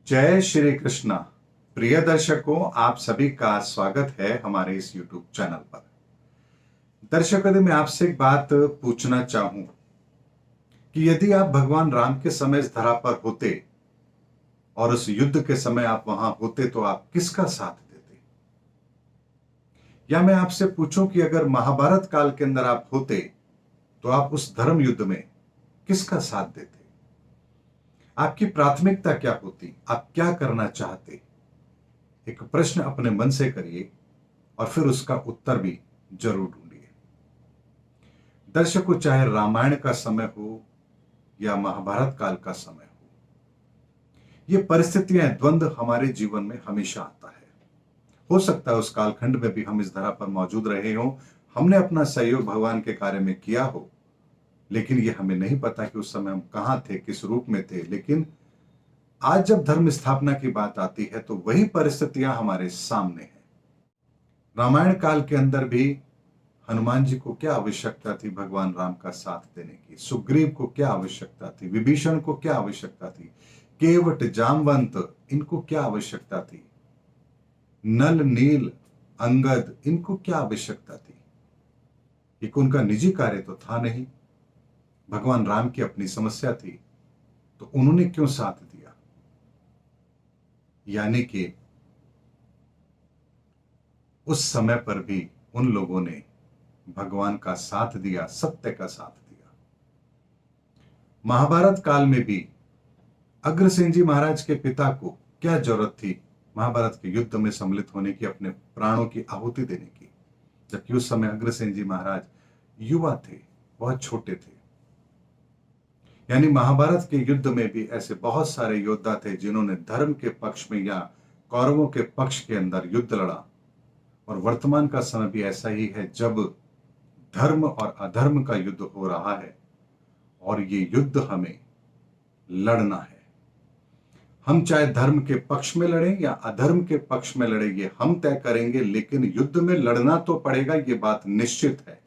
जय श्री कृष्णा। प्रिय दर्शकों, आप सभी का स्वागत है हमारे इस YouTube चैनल पर। दर्शकों, यदि मैं आपसे एक बात पूछना चाहूं कि यदि आप भगवान राम के समय इस धरा पर होते और उस युद्ध के समय आप वहां होते तो आप किसका साथ देते? या मैं आपसे पूछूं कि अगर महाभारत काल के अंदर आप होते तो आप उस धर्म युद्ध में किसका साथ देते? आपकी प्राथमिकता क्या होती? आप क्या करना चाहते? एक प्रश्न अपने मन से करिए और फिर उसका उत्तर भी जरूर ढूंढिए। दर्शकों, चाहे रामायण का समय हो या महाभारत काल का समय हो, ये परिस्थितियां, द्वंद्व हमारे जीवन में हमेशा आता है। हो सकता है उस कालखंड में भी हम इस धरा पर मौजूद रहे हों, हमने अपना सहयोग भगवान के कार्य में किया हो, लेकिन ये हमें नहीं पता कि उस समय हम कहां थे, किस रूप में थे। लेकिन आज जब धर्म स्थापना की बात आती है तो वही परिस्थितियां हमारे सामने हैं। रामायण काल के अंदर भी हनुमान जी को क्या आवश्यकता थी भगवान राम का साथ देने की? सुग्रीव को क्या आवश्यकता थी? विभीषण को क्या आवश्यकता थी? केवट, जामवंत, इनको क्या आवश्यकता थी? नल, नील, अंगद, इनको क्या आवश्यकता थी? एक उनका निजी कार्य तो था नहीं, भगवान राम की अपनी समस्या थी, तो उन्होंने क्यों साथ दिया? यानी कि उस समय पर भी उन लोगों ने भगवान का साथ दिया, सत्य का साथ दिया। महाभारत काल में भी अग्रसेन जी महाराज के पिता को क्या जरूरत थी महाभारत के युद्ध में सम्मिलित होने की, अपने प्राणों की आहुति देने की, जबकि उस समय अग्रसेन जी महाराज युवा थे, बहुत छोटे थे। यानी महाभारत के युद्ध में भी ऐसे बहुत सारे योद्धा थे जिन्होंने धर्म के पक्ष में या कौरवों के पक्ष के अंदर युद्ध लड़ा। और वर्तमान का समय भी ऐसा ही है, जब धर्म और अधर्म का युद्ध हो रहा है और ये युद्ध हमें लड़ना है। हम चाहे धर्म के पक्ष में लड़ें या अधर्म के पक्ष में लड़ें, ये हम तय करेंगे, लेकिन युद्ध में लड़ना तो पड़ेगा, ये बात निश्चित है।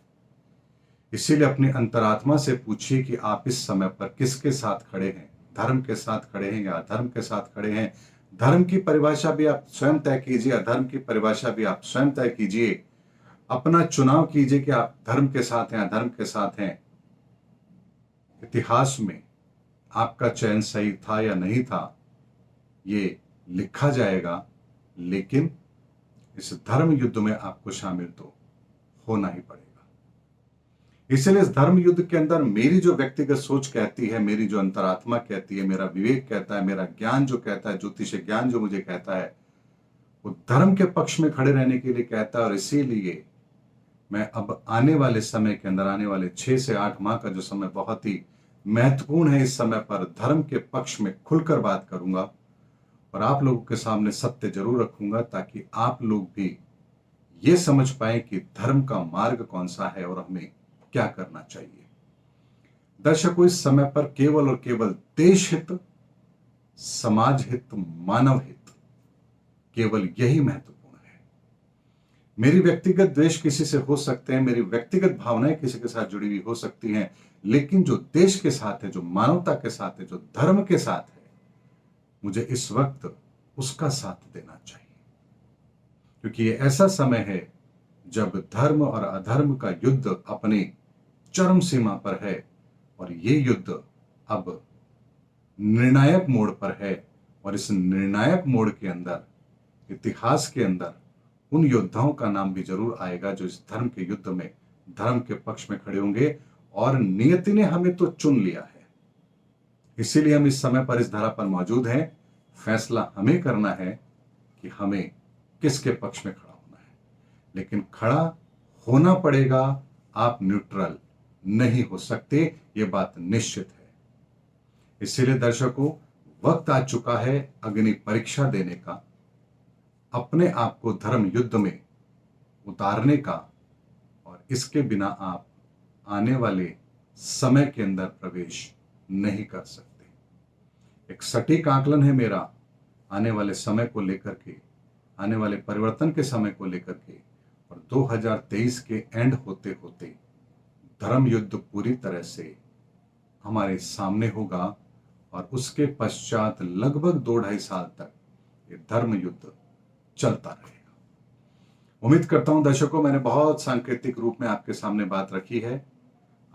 इसीलिए अपनी अंतरात्मा से पूछिए कि आप इस समय पर किसके साथ खड़े हैं? धर्म के साथ खड़े हैं या अधर्म के साथ खड़े हैं? धर्म की परिभाषा भी आप स्वयं तय कीजिए, अधर्म की परिभाषा भी आप स्वयं तय कीजिए। अपना चुनाव कीजिए कि आप धर्म के साथ हैं, अधर्म के साथ हैं। इतिहास में आपका चयन सही था या नहीं था, ये लिखा जाएगा, लेकिन इस धर्म युद्ध में आपको शामिल तो होना ही पड़ेगा। इसलिए इस धर्म युद्ध के अंदर मेरी जो व्यक्तिगत सोच कहती है, मेरी जो अंतरात्मा कहती है, मेरा विवेक कहता है, मेरा ज्ञान जो कहता है, ज्योतिष ज्ञान जो मुझे कहता है, वो धर्म के पक्ष में खड़े रहने के लिए कहता है। और इसीलिए मैं अब आने वाले समय के अंदर, आने वाले 6 से 8 माह का जो समय बहुत ही महत्वपूर्ण है, इस समय पर धर्म के पक्ष में खुलकर बात करूंगा और आप लोगों के सामने सत्य जरूर रखूंगा, ताकि आप लोग भी ये समझ पाए कि धर्म का मार्ग कौन सा है और हमें क्या करना चाहिए। दर्शकों, इस समय पर केवल और केवल देश हित, समाज हित, मानव हित, केवल यही महत्वपूर्ण है। मेरी व्यक्तिगत द्वेष किसी से हो सकते हैं, मेरी व्यक्तिगत भावनाएं किसी के साथ जुड़ी हुई हो सकती हैं, लेकिन जो देश के साथ है, जो मानवता के साथ है, जो धर्म के साथ है, मुझे इस वक्त उसका साथ देना चाहिए। क्योंकि ये ऐसा समय है जब धर्म और अधर्म का युद्ध अपने चरम सीमा पर है और ये युद्ध अब निर्णायक मोड़ पर है। और इस निर्णायक मोड़ के अंदर, इतिहास के अंदर, उन योद्धाओं का नाम भी जरूर आएगा जो इस धर्म के युद्ध में धर्म के पक्ष में खड़े होंगे। और नियति ने हमें तो चुन लिया है, इसीलिए हम इस समय पर इस धरा पर मौजूद हैं। फैसला हमें करना है कि हमें किसके पक्ष में खड़ा होना है, लेकिन खड़ा होना पड़ेगा। आप न्यूट्रल नहीं हो सकते, ये बात निश्चित है। इसीलिए दर्शकों, वक्त आ चुका है अग्नि परीक्षा देने का, अपने आप को धर्म युद्ध में उतारने का। और इसके बिना आप आने वाले समय के अंदर प्रवेश नहीं कर सकते। एक सटीक आकलन है मेरा आने वाले समय को लेकर के, आने वाले परिवर्तन के समय को लेकर के। और 2023 के एंड होते होते धर्म युद्ध पूरी तरह से हमारे सामने होगा और उसके पश्चात लगभग 2-2.5 साल तक ये धर्म युद्ध चलता रहेगा। उम्मीद करता हूं दर्शकों, मैंने बहुत सांकेतिक रूप में आपके सामने बात रखी है।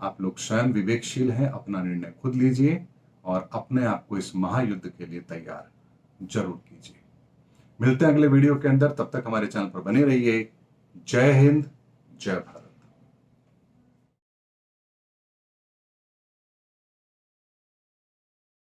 आप लोग स्वयं विवेकशील हैं, अपना निर्णय खुद लीजिए और अपने आप को इस महायुद्ध के लिए तैयार जरूर कीजिए। मिलते हैं अगले वीडियो के अंदर, तब तक हमारे चैनल पर बने रहिए। जय हिंद, जय भारत।